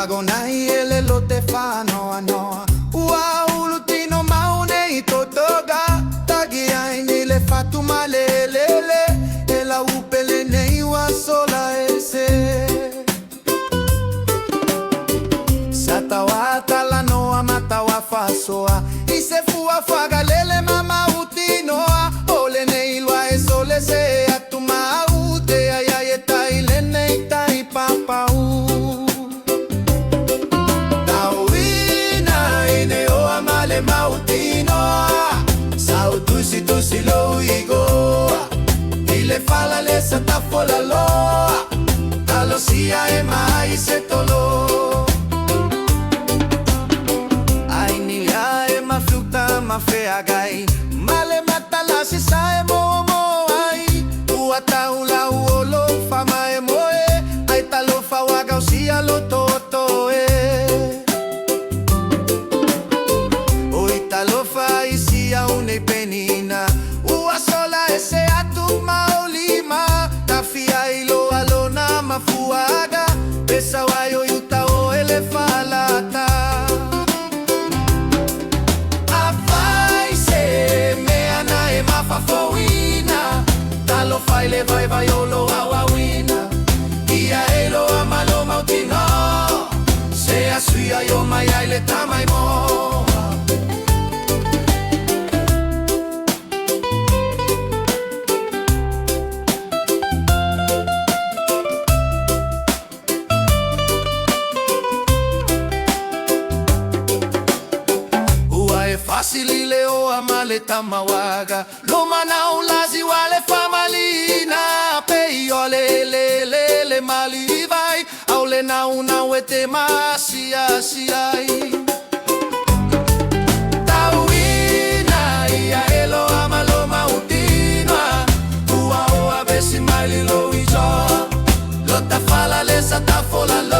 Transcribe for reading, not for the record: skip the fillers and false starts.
Magonai ele lo te fa noa noa. Ua ulutino maune i totoga. Tagi ai ni le fatu malelele. Ela upele nei wa sola ese. Satawata la noa matawa fasoa. I se fua fagalele mama utinoa. Ole nei lua e sole se atuma ute. Ayayeta ile nei tai papau. Si lo igoa ile fala le sata fola loa talo sia e mai se tolo ai ni ya e ma fluta ma fea gai male mata la si sa e mo ai uata ula uolo fama e moe ai talo fa waga sia lo toto oi talo fa isia une penina ua sola ese atu maolima tafia ilo alona mafuaga pesa wayo yuta o ele falata afai se me ana e mafafoina talo faile vai olo awawina ia elo amalo mautino se asuia yo mai ele tamai mo. Fasili leo amale tamawaga Loma na ulazi wale famalina Peyo le mali vai Aule na una wete masia siai Tawina ia elo amalo mautinwa Ua oa besi maili lo ijo Lota fala lesa ta fola lo